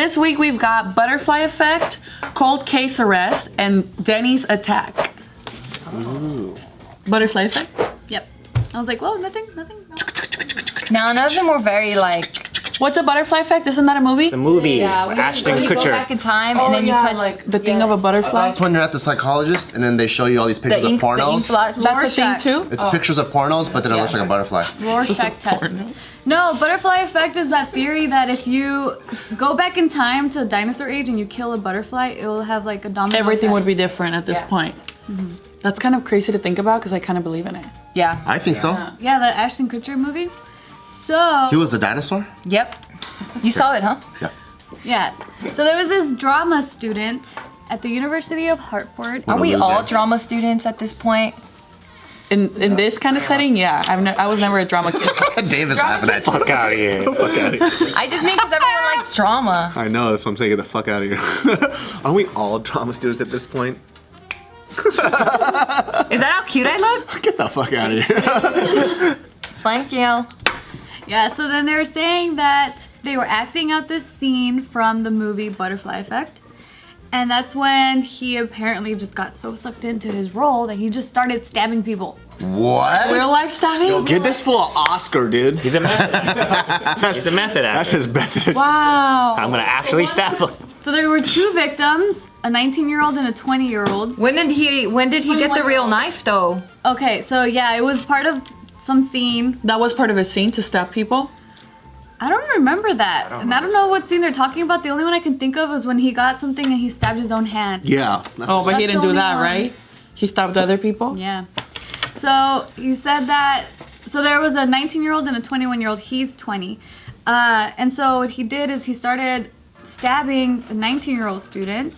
this week we've got Butterfly Effect, Cold Case Arrest, and Denny's Attack. Ooh. Butterfly Effect? Yep. I was like, well, nothing. No. Now, none of them were very like. What's a Butterfly Effect? Isn't that a movie? The movie. Yeah, with when Ashton you go Kutcher. back in time and then you touch like the thing of a butterfly. That's when you're at the psychologist and then they show you all these pictures of pornos. That's a thing too? It's pictures of pornos, but then it looks like a butterfly. Rorschach test. No, butterfly effect is that theory that if you go back in time to dinosaur age and you kill a butterfly, it will have like a domino Everything effect. would be different at this point. Mm-hmm. That's kind of crazy to think about because I kind of believe in it. Yeah. I think so. Yeah, the Ashton Kutcher movie. So. He was a dinosaur? Yep. You saw it, huh? Yeah. Yeah. So there was this drama student at the University of Hartford. Are we all drama students at this point? In this kind of setting, yeah. I was never a drama kid. David's laughing at you. Fuck out of here. Fuck out of here. I just mean because everyone likes drama. I know, that's what I'm saying. Get the fuck out of here. Aren't we all drama students at this point? Is that how cute I look? Get the fuck out of here. Thank you. Yeah, so then they were saying that they were acting out this scene from the movie Butterfly Effect. And that's when he apparently just got so sucked into his role that he just started stabbing people. What? Real life stabbing? Yo, get this fool an Oscar, dude. He's a method. He's a method actor. That's his method. Wow. I'm gonna actually stab him. So there were two victims, a 19-year-old and a 20-year-old. When did he get the real knife though? Okay, so yeah, it was part of some scene. That was part of a scene to stab people? I don't remember that. I don't know what scene they're talking about. The only one I can think of was when he got something and he stabbed his own hand. Yeah. Oh, but he That's didn't the do that, only one. right? He stabbed other people? Yeah. So he said that, so there was a 19-year-old and a 21-year-old. He's 20. And so what he did is he started stabbing the 19-year-old student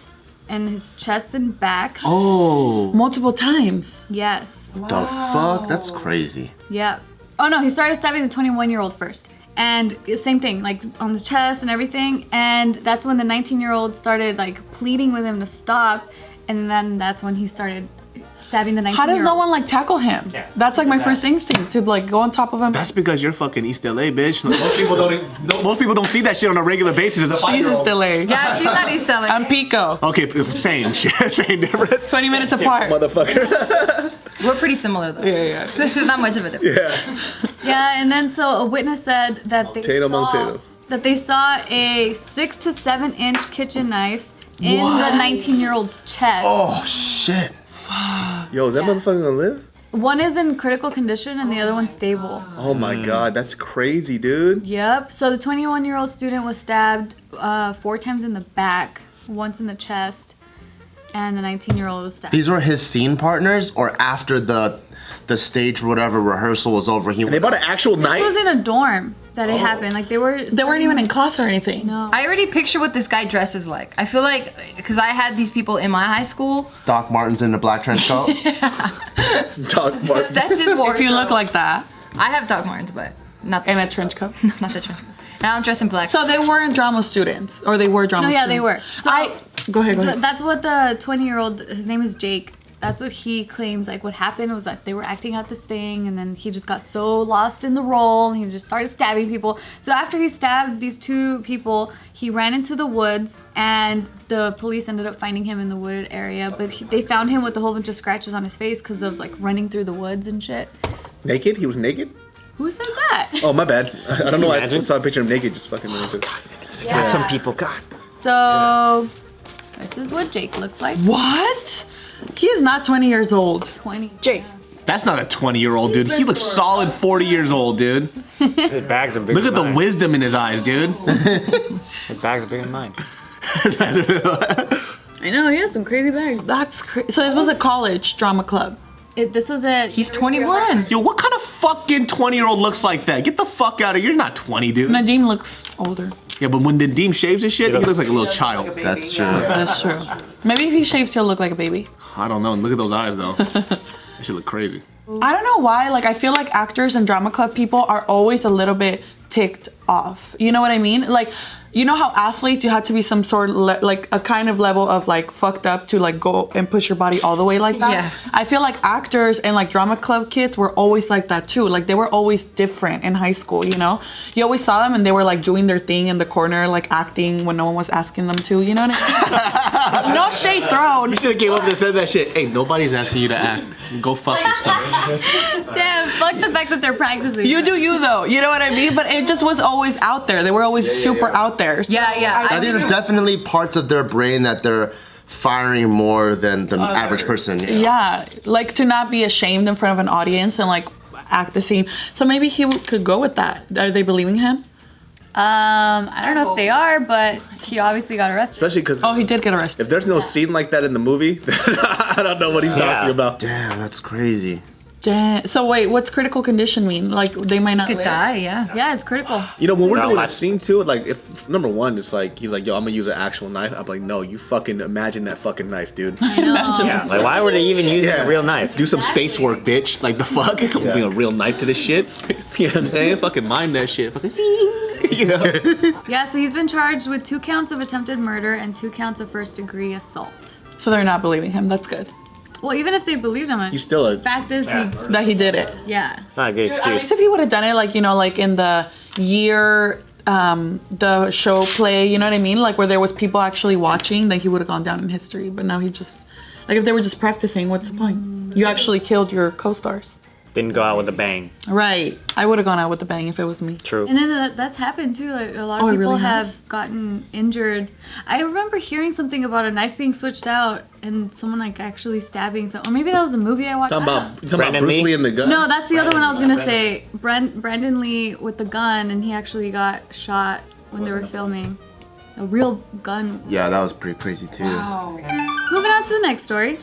in his chest and back. Oh. Multiple times. Yes. The fuck? That's crazy. Yeah. Oh no, he started stabbing the 21-year-old first. And same thing, like on the chest and everything. And that's when the 19-year-old started like pleading with him to stop. And then that's when he started stabbing the 19-year-old. How does no one like tackle him? Yeah. That's like my first instinct to like go on top of him. That's because you're fucking East LA, bitch. Most people don't see that shit on a regular basis as a She's 5-year-old. still a. Yeah, she's not East LA. I'm Pico. Okay, same shit. Same difference. 20 minutes apart. Motherfucker. We're pretty similar though. Yeah. There's not much of a difference. Yeah. Yeah, and then so a witness said that they saw a 6 to 7 inch kitchen knife in the 19-year-old's chest. Oh, shit. Yo, is that motherfucker gonna live? One is in critical condition and the other one's stable. Oh my god, that's crazy, dude. Yep. So the 21-year-old student was stabbed 4 times in the back, once in the chest, and the 19-year-old was stabbed. These were his scene partners, or after the stage whatever rehearsal was over, They bought an actual knife? It was in a dorm that it happened. Like they weren't even in class or anything. No. I already picture what this guy dresses like. I feel like, because I had these people in my high school. Doc Martens in a black trench coat. Doc Martens. That's his wardrobe. If you look like that. I have Doc Martens, but not in a trench coat. No, not the trench coat. And I don't dress in black. So they weren't drama students, or they were drama No, students. yeah, they were. So Go ahead. That's what the 20-year-old, his name is Jake. That's what he claims. Like what happened was that they were acting out this thing, and then he just got so lost in the role, and he just started stabbing people. So after he stabbed these 2 people, he ran into the woods, and the police ended up finding him in the wooded area. But they found him with a whole bunch of scratches on his face because of like running through the woods and shit. Naked? He was naked? Who said that? Oh, my bad. I don't know why I Imagine? saw a picture of him naked just fucking running through. Stab some people. God. So this is what Jake looks like. What? He is not 20 years old. 20. Jake. That's not a 20-year-old, dude. He looks solid 40 years old, dude. His bags are bigger Look at than the mine. wisdom in his eyes, dude. His bags are bigger than mine. I know, he has some crazy bags. That's crazy. So this was a college drama club. This was a. He's 21. Yo, what kind of fucking 20-year-old looks like that? Get the fuck out of here. You're not 20, dude. Nadim looks older. Yeah, but when Nadim shaves his shit, he looks like a little child. That's true. That's true. Maybe if he shaves, he'll look like a baby. I don't know. Look at those eyes, though. That shit look crazy. I don't know why. Like, I feel like actors and drama club people are always a little bit ticked off. You know what I mean? Like, you know how athletes, you have to be some sort of like a kind of level of like fucked up to like go and push your body all the way like that. Yeah. I feel like actors and like drama club kids were always like that too. Like they were always different in high school, you know? You always saw them and they were like doing their thing in the corner, like acting when no one was asking them to, you know what I mean? No shade thrown. You should have came up and said that shit. Hey, nobody's asking you to act. Go fuck yourself. Damn, fuck the fact that they're practicing. You do you though, you know what I mean? But it just was always out there. They were always super out there. So Yeah. I think there's definitely parts of their brain that they're firing more than the average person. Yeah, like to not be ashamed in front of an audience and like act the scene. So maybe he could go with that. Are they believing him? I don't know if they are, but he obviously got arrested. Especially because Oh, he did get arrested. if there's no scene like that in the movie, I don't know what he's talking about. Damn, that's crazy. Damn. So wait, what's critical condition mean? Like they might not Could live? die, yeah. Yeah, it's critical. You know, when we're No, doing a I- scene too, like if number one, it's like he's like, yo, I'm gonna use an actual knife. I'm like, no, you fucking imagine that fucking knife, dude. Imagine Yeah, that. like why would they even use Yeah. a real knife? Do some space work, bitch. Like the fuck? I'm gonna bring a real knife to this shit. You know what I'm saying? Fucking mime that shit. Fucking you know? Yeah, so he's been charged with 2 counts of attempted murder and 2 counts of first-degree assault. So they're not believing him. That's good. Well, even if they believed him, He's still a fact is That he did it. yeah. It's not a good At least excuse. if he would have done it, like, you know, like in the year, the show play, you know what I mean? Like where there was people actually watching, then he would have gone down in history. But now he just, like if they were just practicing, what's the point? You actually killed your co-stars. Didn't go out with a bang. Right. I would have gone out with the bang if it was me. True. And then that's happened too. Like a lot of Oh, it people really have has? gotten injured. I remember hearing something about a knife being switched out and someone like actually stabbing. So, or maybe that was a movie I watched. talking I about, don't know. you talking about Brandon Bruce Lee? Lee and the gun. No, that's the other one I was gonna say. Brandon Lee with the gun, and he actually got shot when they were filming. A real gun. Yeah, that was pretty crazy too. Moving on to the next story.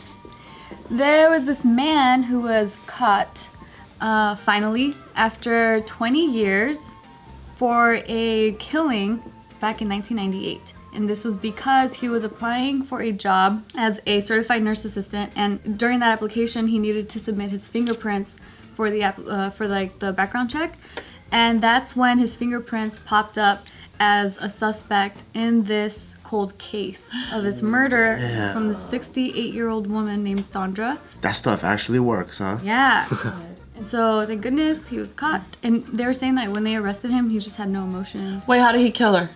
There was this man who was caught finally after 20 years for a killing back in 1998. And this was because he was applying for a job as a certified nurse assistant, and during that application he needed to submit his fingerprints for the the background check, and that's when his fingerprints popped up as a suspect in this cold case of this murder from the 68-year-old woman named Sandra. That stuff actually works, huh? Yeah. And so thank goodness he was caught, and they were saying that when they arrested him he just had no emotions. Wait, how did he kill her?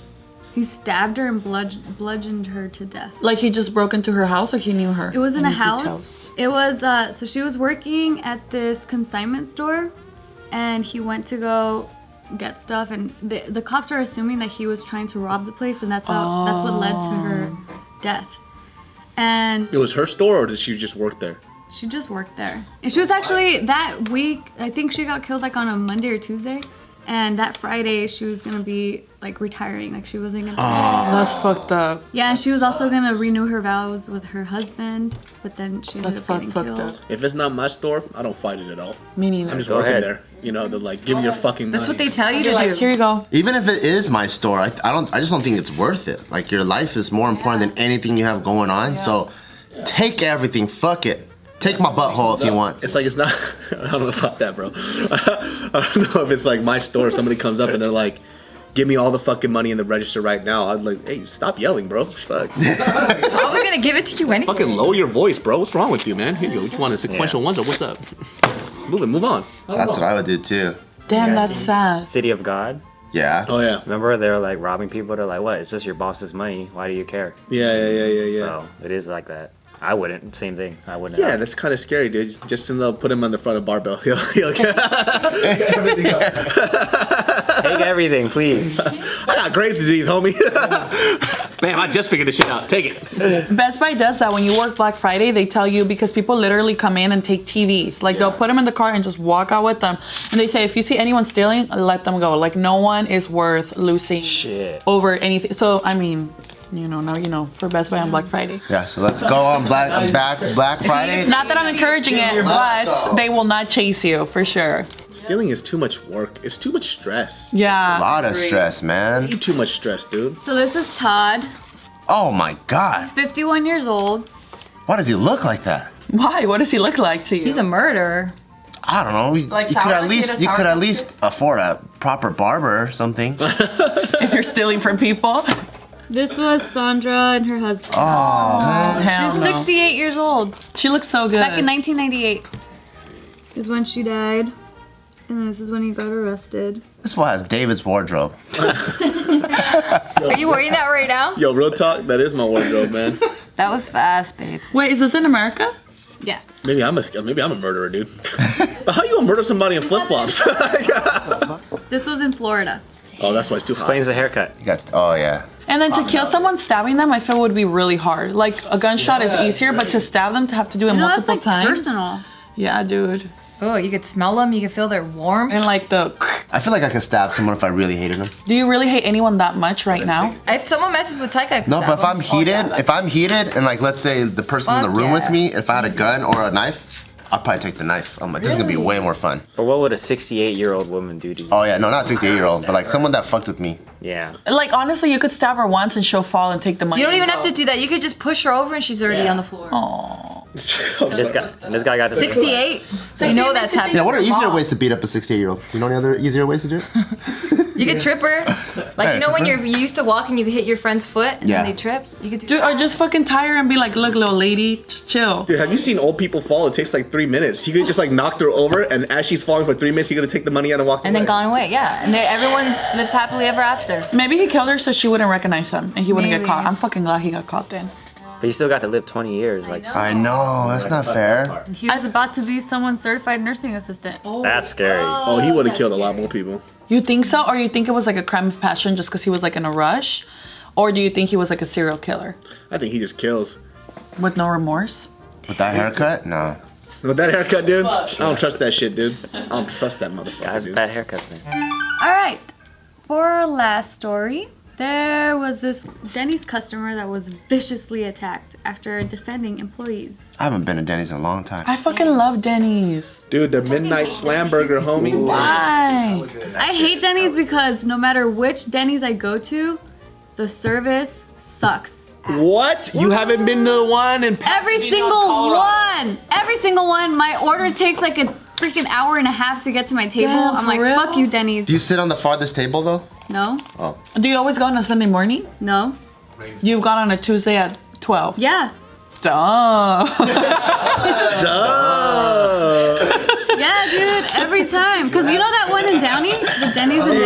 He stabbed her and bludgeoned her to death. Like he just broke into her house or he knew her? It was in a Any house. details? It was so she was working at this consignment store, and he went to go get stuff, and the cops are assuming that he was trying to rob the place, and that's what led to her death. And It was her store, or did she just work there? she just worked there. And she was actually, that week, I think she got killed like on a Monday or Tuesday. And that Friday, she was gonna be like retiring. Like she wasn't gonna. That's fucked up. Yeah, and she was also gonna renew her vows with her husband, but then she ended That's up getting fucked killed. up. If it's not my store, I don't fight it at all. Me neither. I'm just Go working ahead. there. You know, they're like, give me your fucking money. That's what they tell you to Like, do. here you go. Even if it is my store, I just don't think it's worth it. Like your life is more important than anything you have going on. So take everything. Fuck it. Take my butthole if you want. It's like, it's not, I don't know about that, bro. I don't know if it's like my store, somebody comes up and they're like, give me all the fucking money in the register right now. I'd like, hey, stop yelling, bro. Fuck. I was gonna give it to you anyway. Fucking lower your voice, bro. What's wrong with you, man? Here you go. Which one is sequential ones or what's up? Let's move on. That's what I would do too. Damn, Yeah, that's see. sad. City of God. Yeah. Oh, yeah. Remember they were like robbing people. They're like, what? It's just your boss's money. Why do you care? Yeah. So it is like that. I wouldn't. Same thing. I wouldn't. Yeah, that's kind of scary, dude. Just put him on the front of barbell. He'll get everything up. Take everything, please. I got Graves' disease, homie. Bam, I just figured this shit out. Take it. Best Buy does that. When you work Black Friday, they tell you because people literally come in and take TVs. Like they'll put them in the car and just walk out with them. And they say if you see anyone stealing, let them go. Like no one is worth losing Shit. over anything. So I mean, you know, now you know for Best Buy on Black Friday. Yeah. So let's go on Black Friday. Not that I'm encouraging it, but they will not chase you for sure. Stealing is too much work. It's too much stress. A Yeah. lot of stress, man. Too much stress, dude. So this is Todd. Oh my God. He's 51 years old. Why does he look like that? Why? What does he look like to you? He's a murderer. I don't know. Like you could sour- at like he least had a sour you could at pumpkin? least afford a proper barber or something. And if you're stealing from people. This was Sandra and her husband. Oh, man. Hell She was no. 68 years old. She looks so good. Back in 1998 is when she died. And this is when he got arrested. This fool has David's wardrobe. Are you wearing that right now? Yo, real talk, that is my wardrobe, man. That was fast, babe. Wait, is this in America? Yeah. Maybe I'm a murderer, dude. But how you gonna murder somebody in flip flops? This was in Florida. Oh, that's why it's too hot. Explains the haircut. You got, oh, yeah. And then to kill someone stabbing them, I feel would be really hard. Like a gunshot is easier, but to stab them, to have to do it You know, that's multiple like times. personal. Yeah, dude. Oh, you could smell them. You could feel their warmth. And like the. I feel like I could stab someone if I really hated them. Do you really hate anyone that much right now? If someone messes with Taika, I could No, stab but if them. I'm heated, and like let's say the person in the Fuck room with yeah. me, if I had a gun or a knife, I'd probably take the knife. I'm like, this is gonna be way more fun. But what would a 68-year-old woman do to you? Oh yeah, no, not 68-year-old, but like someone that fucked with me. Yeah. Like honestly, you could stab her once and she'll fall and take the money. You don't even and have to go. do that. You could just push her over and she's already on the floor. This guy got the 68? So you know that's happening. Yeah, what are easier ways to beat up a 68-year-old? Do you know any other easier ways to do it? You could trip her. Like, Yeah, you know when trip her. you used to walk and you hit your friend's foot and Yeah. then they trip? You could do Dude, or just fucking tie her and be like, look, little lady, just chill. Dude, have you seen old people fall? It takes like 3 minutes. He could just like knocked her over, and as she's falling for 3 minutes, he could take the money out and walk and away. then gone away, yeah. And everyone lives happily ever after. Maybe he killed her so she wouldn't recognize him and he wouldn't get Maybe. caught. I'm fucking glad he got caught then. But you still got to live 20 years. Like, I know, that's not fair. He was about to be someone's certified nursing assistant. that's scary. Oh, he would have killed a lot more people. You think so? Or you think it was like a crime of passion just because he was like in a rush? Or do you think he was like a serial killer I think he just kills. with no remorse? With that haircut, no. With that haircut, dude, I don't trust that shit, dude. I don't trust that motherfucker, Guys, dude. bad haircuts, man. All right. For our last story, there was this Denny's customer that was viciously attacked after defending employees. I haven't been to Denny's in a long time. I fucking love Denny's. Dude, the midnight slam burger, homie. Why? I hate Denny's because no matter which Denny's I go to, the service sucks. What? You haven't been to the one in Every Pasadena, single Colorado? one. Every single one. My order takes like a freaking hour and a half to get to my table. Damn, I'm for like, real? fuck you, Denny's. Do you sit on the farthest table though? No, Oh. Do you always go on a Sunday morning? no. You've gone on a Tuesday at 12. Yeah. Duh. Yeah, dude, every time. Cause you know that one in Downey? The Denny's in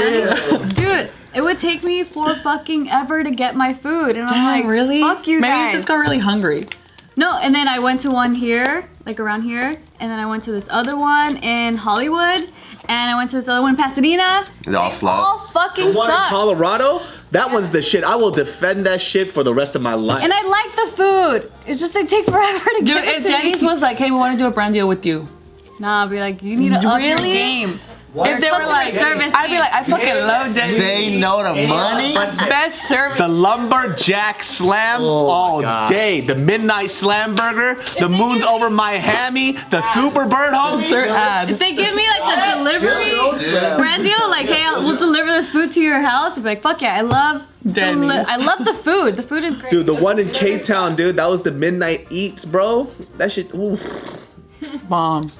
Downey? Dude, it would take me for fucking ever to get my food. And I'm Damn, like, really? fuck you Maybe guys. you just got really hungry. No, and then I went to one here, like around here, and then I went to this other one in Hollywood, and I went to this other one in Pasadena. They're all They slow. all fucking One in suck. Colorado? That one's the shit. I will defend that shit for the rest of my life. And I like the food. It's just they take forever to Dude, get it if to Denny's me. was like, hey, we want to do a brand deal with you. Nah, I'll be like, you need to up your Really? game. If they were Customer like, service I'd be like, I fucking love Denny's. Say no to money? Best service. The lumberjack slam all God. day. The midnight slam burger. The moon's over my hammy. The super bird homie. Insert ad. If they give me like a delivery brand deal, like, hey, we'll deliver this food to your house, I'd be like, fuck yeah, I love Denny's. I love the food. The food is great. Dude, the one in K-Town, dude, that was the midnight eats, bro. That shit, ooh. Bomb.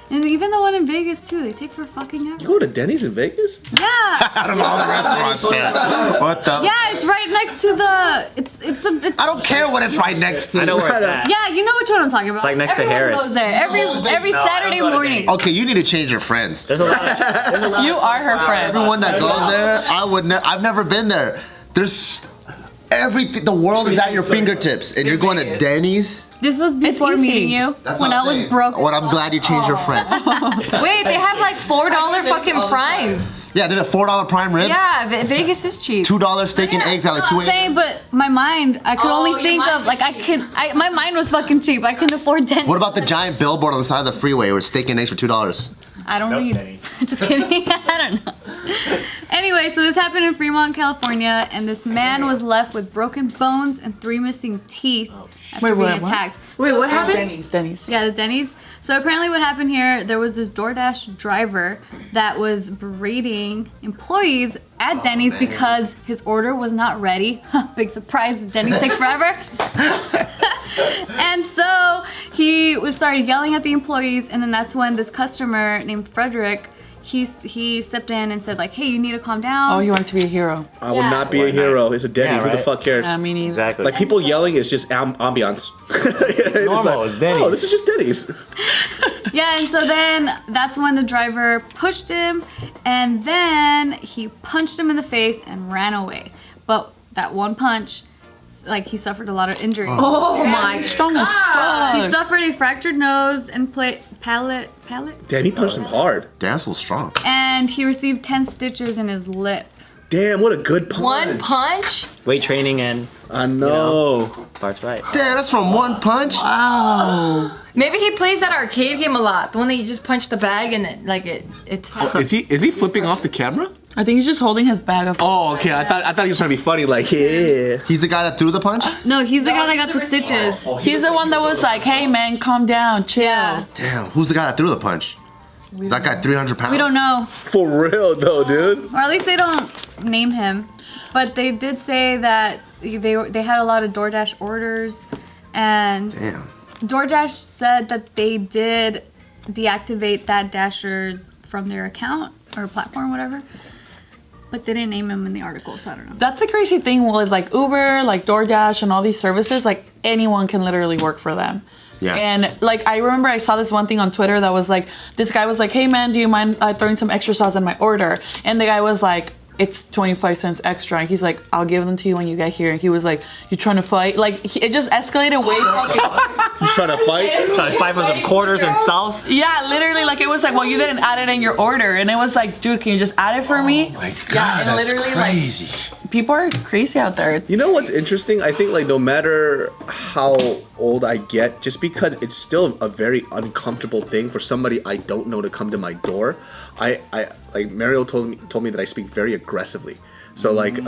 And even the one in Vegas too, they take for fucking You ever. go to Denny's in Vegas? Yeah. Out of all the restaurants there. What the? Yeah, it's right next to the. It's I don't care what it's right next to. I know where it's at. Yeah, you know which one I'm talking about. It's like next to Everyone Harris. goes there every No, I Saturday don't go to morning. Denny's. Okay, you need to change your friends. There's a lot. You are her friend. Everyone that goes there, I've never been there. There's everything. The world is at your fingertips, and you're going to Denny's. This was before easy. meeting you when I was broke. Well, I'm glad you changed your friend. Wait, they have like $4 fucking prime. Yeah, they're a $4 prime rib. Yeah, Vegas is cheap. $2 steak and eggs at like 2 I'm saying, a.m. but my mind, I could Oh, only your think mind of like was my mind was fucking cheap. I couldn't afford Denny's. What about the giant billboard on the side of the freeway where it's steak and eggs for $2? I don't Nope, read. Denny's. Just kidding. I don't know. Anyway, so this happened in Fremont, California, and this man was left with broken bones and 3 missing teeth after Wait, being what? attacked. Wait, what happened? Denny's. Yeah, the Denny's. So apparently what happened here, there was this DoorDash driver that was berating employees at Denny's because his order was not ready. Big surprise, Denny's takes forever. And so he started yelling at the employees, and then that's when this customer named Frederick, he stepped in and said like, hey, you need to calm down. Oh, he wanted to be a hero. I would not be a hero. It's a Denny. Yeah, Who the right? fuck cares? I mean, Exactly. Like people yelling is just ambiance. It's normal, like, it's Denny's. oh, this is just Denny's. Yeah, and so then that's when the driver pushed him, and then he punched him in the face and ran away. But that one punch, like he suffered a lot of injuries. Oh my strong as He fuck. suffered a fractured nose and palate, Damn, he punched him hard. Dance was strong. and he received 10 stitches in his lip. Damn, what a good punch. One punch? Weight training and I know. Bart's right. Damn, that's from one punch. Maybe he plays that arcade game a lot. The one that you just punch the bag and it like it's Is he flipping off the camera? I think he's just holding his bag of. Oh, okay. I thought he was trying to be funny. Like, yeah. He's the guy that threw the punch? No, he's the guy that got the stitches. He's the one that was like, "Hey man, calm down, chill." Yeah. Damn, who's the guy that threw the punch? Is that guy 300 pounds? We don't know. For real though, dude. Or at least they don't name him. But they did say that they had a lot of DoorDash orders, and Damn. DoorDash said that they did deactivate that Dashers from their account or platform, whatever. But they didn't name him in the article, so I don't know. That's the crazy thing with like Uber, like DoorDash, and all these services. Like anyone can literally work for them. Yeah. And like I remember I saw this one thing on Twitter that was like, this guy was like, "Hey man, do you mind throwing some extra sauce in my order?" And the guy was like, "It's 25 cents extra." And he's like, "I'll give them to you when you get here." And he was like, "You trying to fight?" Like it just escalated way fucking. You trying to fight? Trying to fight for some quarters and sauce. Yeah, literally, like it was like, "Well, you didn't add it in your order," and it was like, "Dude, can you just add it for me?" My God, Yeah, and that's literally, crazy. like, people are crazy out there. It's, You know what's interesting? I think like no matter how old I get, just because it's still a very uncomfortable thing for somebody I don't know to come to my door. I like Mario told me that I speak very aggressively. So like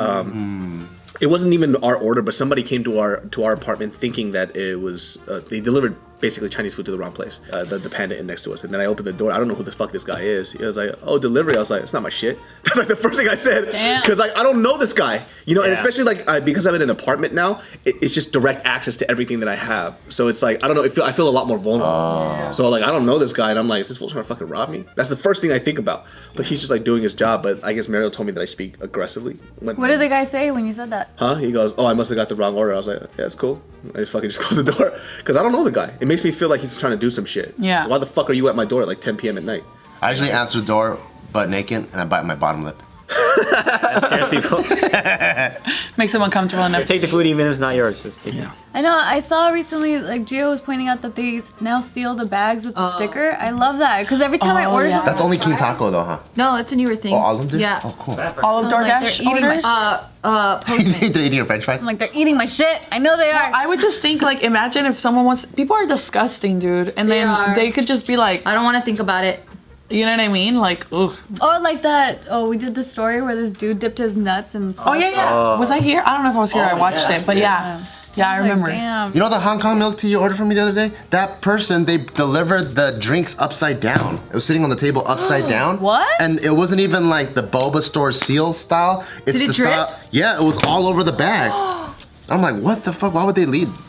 it wasn't even our order, but somebody came to our apartment thinking that it was they delivered basically Chinese food to the wrong place. The Panda Inn next to us, and then I opened the door. I don't know who the fuck this guy is. He was like, "Oh, delivery." I was like, "It's not my shit." That's like the first thing I said, Damn. because like I don't know this guy, you know, and Yeah. especially like because I'm in an apartment now, it's just direct access to everything that I have. So it's like I don't know. I feel a lot more vulnerable. So like I don't know this guy, and I'm like, "Is this fool trying to fucking rob me?" That's the first thing I think about. But he's just like doing his job. But I guess Mario told me that I speak aggressively. What did the guy say when you said that? Huh? He goes, "Oh, I must have got the wrong order." I was like, "Yeah, that's cool." I just fucking just closed the door because I don't know the guy. It makes me feel like he's trying to do some shit. Yeah. Why the fuck are you at my door at like 10 p.m. at night? I usually answer the door butt naked and I bite my bottom lip. Scares people. makes them uncomfortable enough. Take the food even if it's not yours. Just take it. I know, I saw recently, like Gio was pointing out that they now seal the bags with the sticker. I love that because every time I Oh, order yeah. something, That's only King Taco though, huh? no, it's a newer thing. Oh, all of them did? Yeah. Oh, cool. All of like, DoorDash they're eating my orders. Postmates. They're eating your french fries? I'm like, they're eating my shit. I know they are. I would just think like, imagine if someone wants. People are disgusting, dude, and They then are. they could just be like, I don't want to think about it. you know what I mean? Like, ugh. Or like that. Oh, we did the story where this dude dipped his nuts in sauce. Oh yeah, yeah. Was I here? I don't know if I was here. I watched it, but yeah, I was remember. Like, damn. You know the Hong Kong milk tea you ordered from me the other day? That person, they delivered the drinks upside down. It was sitting on the table upside down. What? And it wasn't even like the boba store seal style. It's Did it the drip? style. Yeah, it was all over the bag. I'm like, what the fuck? Why would they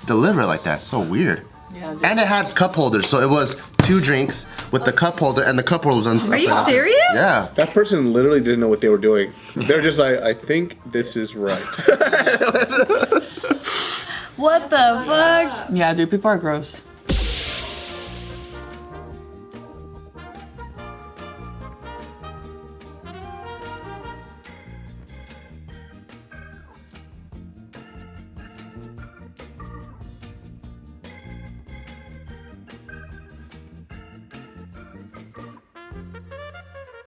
deliver it like that? So weird. Yeah, dude. And it had cup holders, so it was 2 drinks with the cup holder, and the cup holder was on. Are you serious? Yeah. That person literally didn't know what they were doing. They're just like, I think this is right. What the fuck? Yeah, dude, people are gross.